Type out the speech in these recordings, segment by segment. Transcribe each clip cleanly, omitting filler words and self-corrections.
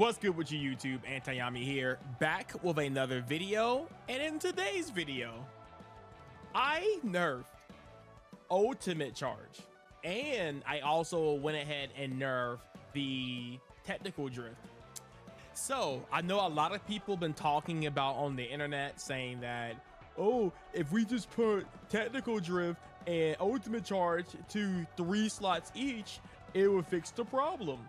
What's good with you, YouTube? Antayami here, back with another video. And in today's video, I nerfed ultimate charge, and I also went ahead and nerfed the technical drift. So I know a lot of people been talking about on the internet saying that, oh, if we just put technical drift and ultimate charge to 3 slots each, it would fix the problem.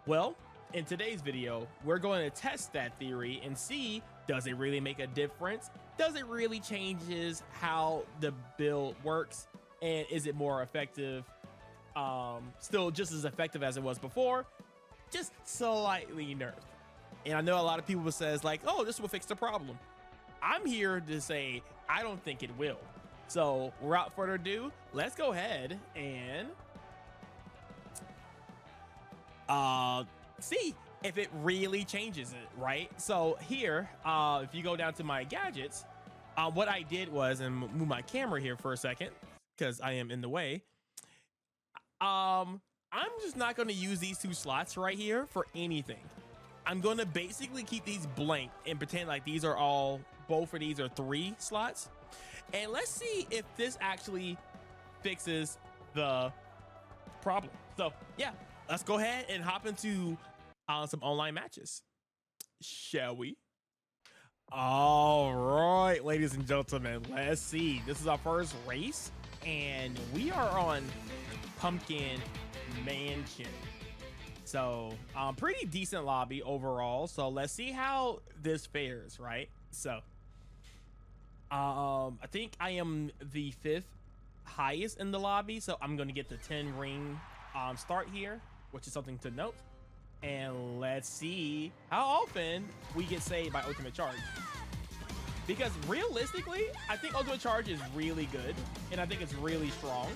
Well, in today's video, we're going to test that theory and see, does it really make a difference? Does it really changes how the build works? And is it more effective? Still just as effective as it was before, just slightly nerfed. And I know a lot of people says like, oh, this will fix the problem. I'm here to say, I don't think it will. So without further ado, let's go ahead and see if it really changes it, right? So here, if you go down to my gadgets, what I did was, and move my camera here for a second because I am in the way. I'm just not going to use these 2 slots right here for anything. I'm going to basically keep these blank and pretend like these are all, both of these are 3 slots. And let's see if this actually fixes the problem. So yeah, let's go ahead and hop into some online matches, shall we? All right, ladies and gentlemen, let's see. This is our first race, and we are on Pumpkin Mansion. So pretty decent lobby overall. So let's see how this fares, right? So I think I am the 5th highest in the lobby, so I'm going to get the 10 ring start here, which is something to note. And let's see how often we get saved by ultimate charge, because realistically I think ultimate charge is really good and I think it's really strong,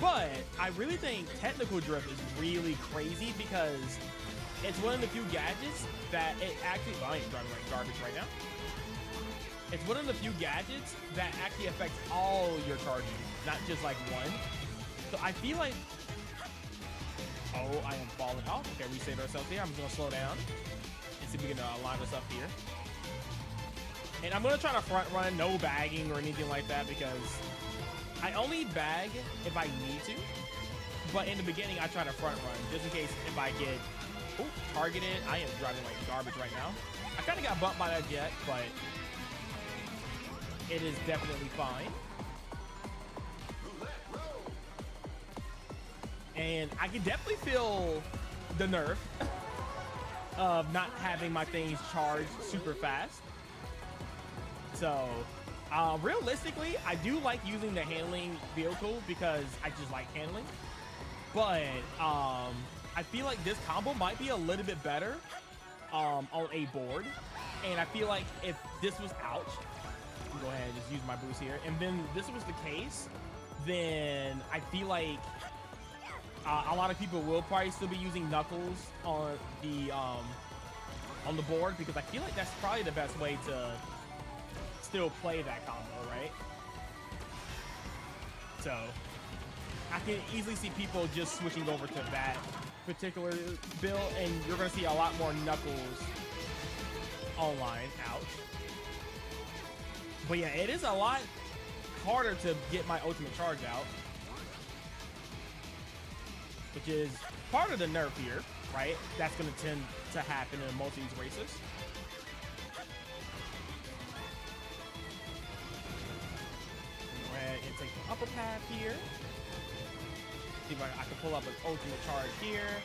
but I really think technical drift is really crazy because it's one of the few gadgets that it actually, well, I ain't driving like garbage right now. It's one of the few gadgets that actually affects all your charging, not just like one. So I feel like, oh, I am falling off. Okay, we saved ourselves here. I'm just gonna slow down and see if we can line us up here. And I'm gonna try to front run, no bagging or anything like that, because I only bag if I need to. But in the beginning, I try to front run just in case if I get targeted. I am driving like garbage right now. I kind of got bumped by that jet, but it is definitely fine. And I can definitely feel the nerf of not having my things charged super fast. So realistically, I do like using the handling vehicle because I just like handling. But I feel like this combo might be a little bit better on a board. And I feel like if this was out, go ahead and just use my boost here, and then this was the case, then I feel like a lot of people will probably still be using Knuckles on the board, because I feel like that's probably the best way to still play that combo, right? So I can easily see people just switching over to that particular build, and you're going to see a lot more Knuckles online out. But yeah, it is a lot harder to get my ultimate charge out, which is part of the nerf here, right? That's going to tend to happen in most of these races. Go ahead and take the upper path here. See if I can pull up an ultimate charge here.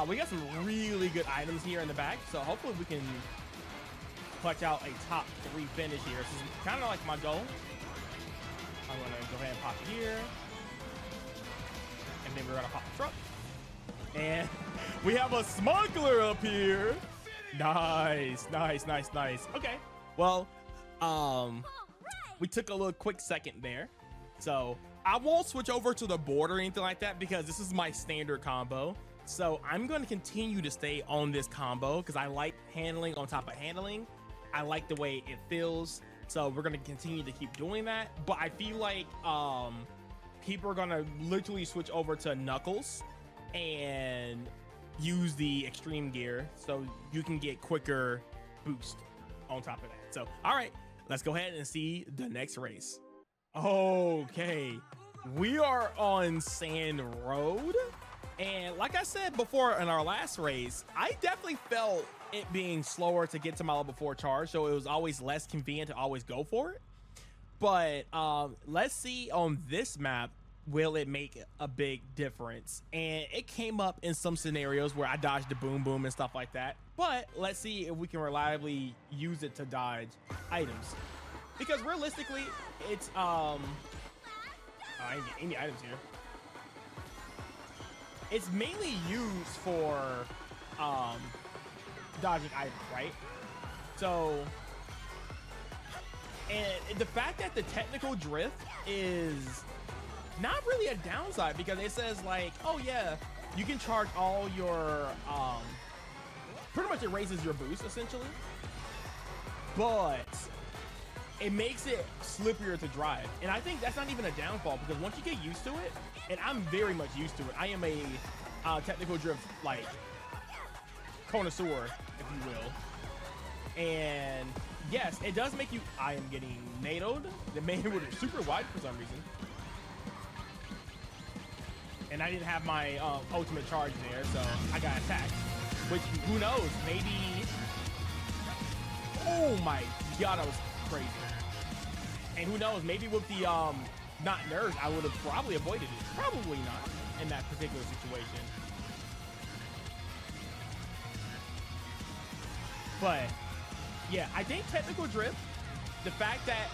We got some really good items here in the back, so hopefully we can clutch out a top 3 finish here. This is kind of like my goal. I'm going to go ahead and pop it here. And then we're gonna pop the truck, and we have a smuggler up here. Nice. Okay, well, we took a little quick second there, so I won't switch over to the board or anything like that because this is my standard combo. So I'm going to continue to stay on this combo because I like handling on top of handling. I like the way it feels, so we're going to continue to keep doing that. But I feel like people are gonna literally switch over to Knuckles, and use the extreme gear so you can get quicker boost on top of that. So, all right, let's go ahead and see the next race. Okay, we are on Sand Road. And like I said before in our last race, I definitely felt it being slower to get to my level 4 charge. So it was always less convenient to always go for it. But let's see on this map, will it make a big difference? And it came up in some scenarios where I dodged the boom boom and stuff like that. But let's see if we can reliably use it to dodge items. Because realistically, it's I didn't get any items here. It's mainly used for dodging items, right? So, and the fact that the technical drift is not really a downside, because it says like, oh yeah, you can charge all your pretty much it raises your boost essentially, but it makes it slipperier to drive. And I think that's not even a downfall, because once you get used to it, and I'm very much used to it, I am a technical drift like connoisseur, if you will. And yes, it does make you, I am getting NATO'd. They made it with super wide for some reason. And I didn't have my ultimate charge there, so I got attacked. Which, who knows, maybe, oh my God, that was crazy. And who knows, maybe with the not nerfed, I would have probably avoided it. Probably not in that particular situation. But yeah, I think technical drift, the fact that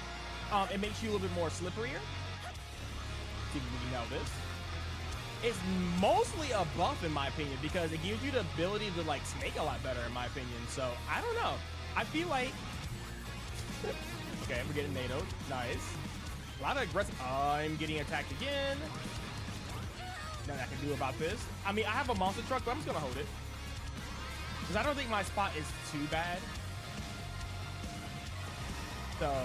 it makes you a little bit more slipperier. See if we can nail this. It's mostly a buff in my opinion, because it gives you the ability to like snake a lot better in my opinion. So I don't know. I feel like okay, we're getting NATO'd. Nice. A lot of aggressive. I'm getting attacked again. Nothing I can do about this. I mean, I have a monster truck, but I'm just gonna hold it, because I don't think my spot is too bad. So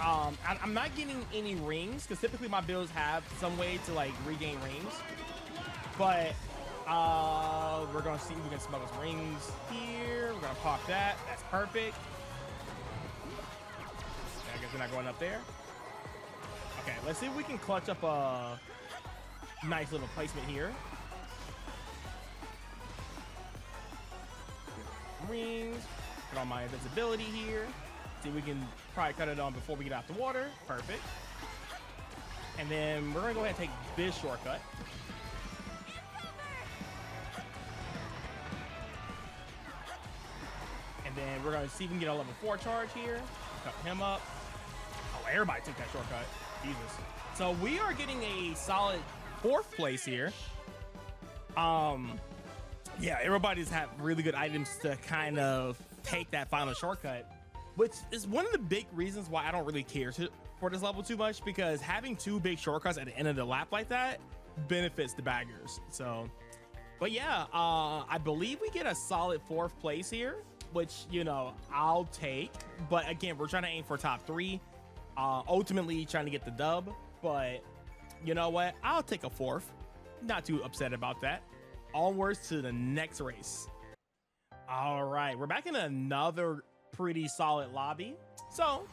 I'm not getting any rings, because typically my builds have some way to like regain rings. But we're gonna see if we can smuggle some rings here. We're gonna pop that. That's perfect. I guess we're not going up there. Okay, let's see if we can clutch up a nice little placement here. Rings. Put on my invincibility here. See if we can probably cut it on before we get out the water. Perfect. And then we're gonna go ahead and take this shortcut. And then we're gonna see if we can get a level 4 charge here. Cut him up. Oh, everybody took that shortcut. Jesus. So we are getting a solid 4th place here. Yeah, everybody's have really good items to kind of take that final shortcut, which is one of the big reasons why I don't really care for this level too much, because having 2 big shortcuts at the end of the lap like that benefits the baggers. So, but yeah, I believe we get a solid 4th place here, which, you know, I'll take. But again, we're trying to aim for top 3, ultimately trying to get the dub. But you know what? I'll take a 4th. Not too upset about that. Onwards to the next race. All right, we're back in another pretty solid lobby. So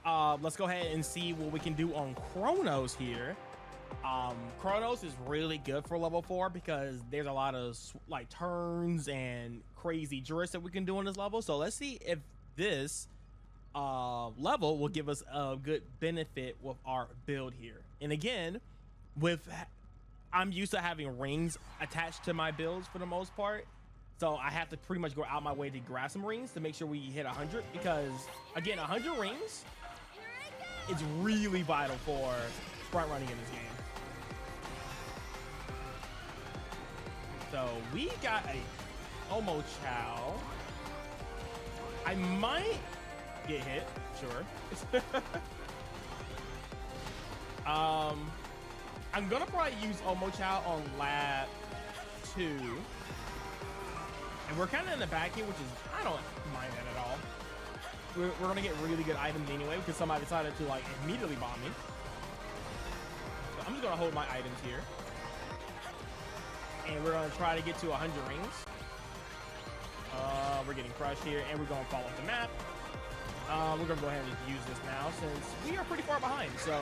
let's go ahead and see what we can do on Chronos here. Chronos is really good for level 4, because there's a lot of like turns and crazy drifts that we can do on this level. So let's see if this level will give us a good benefit with our build here. And again, I'm used to having rings attached to my builds for the most part. So I have to pretty much go out my way to grab some rings to make sure we hit 100, because again, 100 rings is really vital for front running in this game. So we got a Omo Chow. I might get hit, sure. I'm gonna probably use Omo Chow on lap 2. And we're kind of in the back here, which is, I don't mind that at all. We're gonna get really good items anyway, because somebody decided to like immediately bomb me. So I'm just gonna hold my items here. And we're gonna try to get to 100 rings. We're getting crushed here, and we're gonna fall off the map. We're gonna go ahead and just use this now since we are pretty far behind. So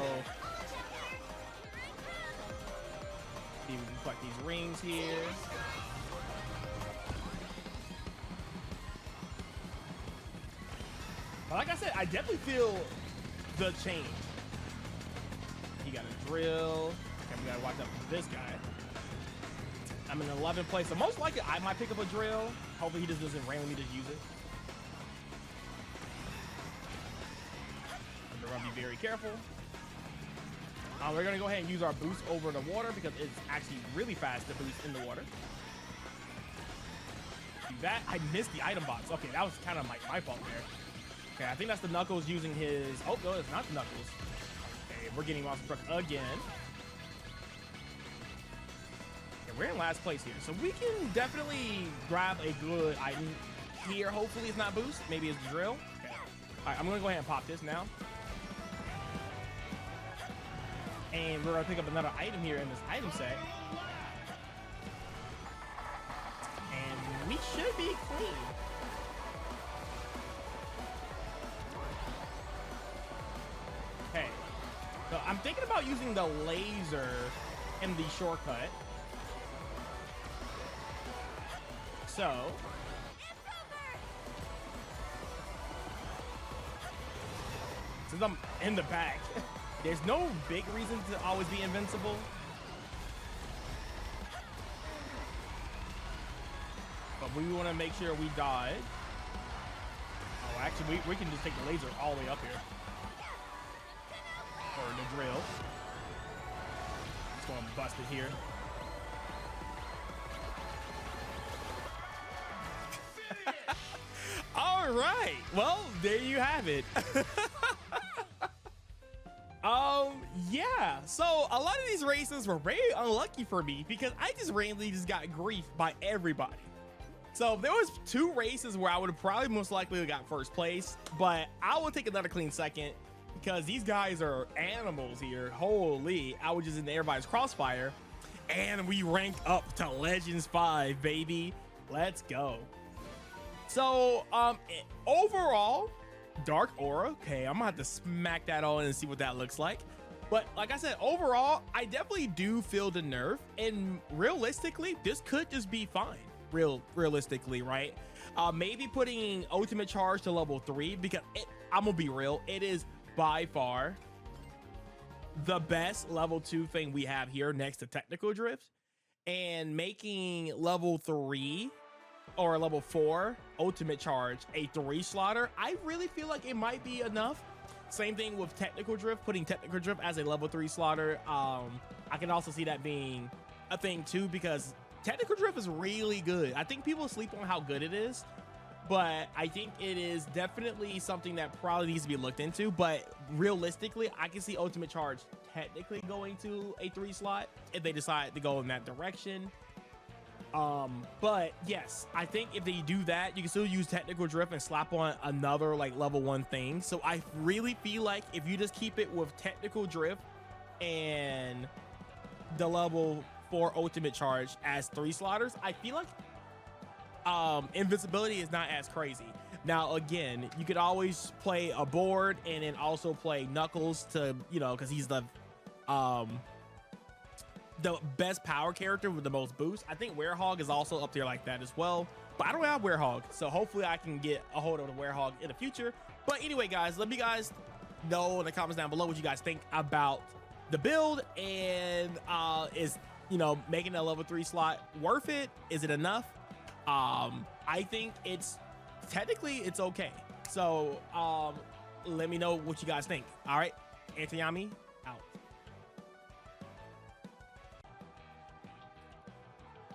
see if we can collect these rings here. But like I said, I definitely feel the change. He got a drill. Okay, we gotta watch out for this guy. I'm in 11th place, so most likely I might pick up a drill. Hopefully he just doesn't randomly just use it. We're gonna be very careful. We're gonna go ahead and use our boost over the water because it's actually really fast to boost in the water. Do that. I missed the item box. Okay, that was kind of my fault there. Okay, I think that's the Knuckles using his... Oh, no, it's not the Knuckles. Okay, we're getting monster truck again. Okay, we're in last place here, so we can definitely grab a good item here. Hopefully it's not boost. Maybe it's drill. Okay. All right, I'm going to go ahead and pop this now. And we're going to pick up another item here in this item set. And we should be clean. Okay. So I'm thinking about using the laser in the shortcut. So. Since I'm in the back. There's no big reason to always be invincible. But we want to make sure we dodge. Oh, actually, we can just take the laser all the way up here. Or the drill. Just going to bust it here. All right. Well, there you have it. Yeah, so a lot of these races were very unlucky for me because I just randomly just got griefed by everybody. So there was 2 races where I would have probably most likely got first place, but I will take another clean second because these guys are animals here. Holy, I was just in everybody's crossfire and we ranked up to Legends 5, baby. Let's go. So overall, Dark Aura. Okay, I'm gonna have to smack that on and see what that looks like. But like I said, overall, I definitely do feel the nerf, and realistically, this could just be fine. Realistically, right? Maybe putting ultimate charge to level 3 because I'm gonna be real, it is by far the best level 2 thing we have here next to technical drift, and making level 3 or level 4 ultimate charge a 3 slaughter, I really feel like it might be enough. Same thing with technical drift, putting technical drift as a level 3 slaughter. I can also see that being a thing too because technical drift is really good. I think people sleep on how good it is, but I think it is definitely something that probably needs to be looked into. But realistically, I can see ultimate charge technically going to a 3 slot if they decide to go in that direction. But yes, I think if they do that, you can still use technical drift and slap on another like level 1 thing. So I really feel like if you just keep it with technical drift and the level 4 ultimate charge as 3 slaughters, I feel like invincibility is not as crazy. Now again, you could always play a board and then also play Knuckles to, you know, because he's the best power character with the most boost. I think Werehog is also up there like that as well, but I don't have Werehog, so hopefully I can get a hold of the Werehog in the future. But anyway, guys, let me guys know in the comments down below what you guys think about the build, and is, you know, making a level 3 slot worth it? Is it enough? I think it's technically it's okay. So let me know what you guys think. All right, Antayami,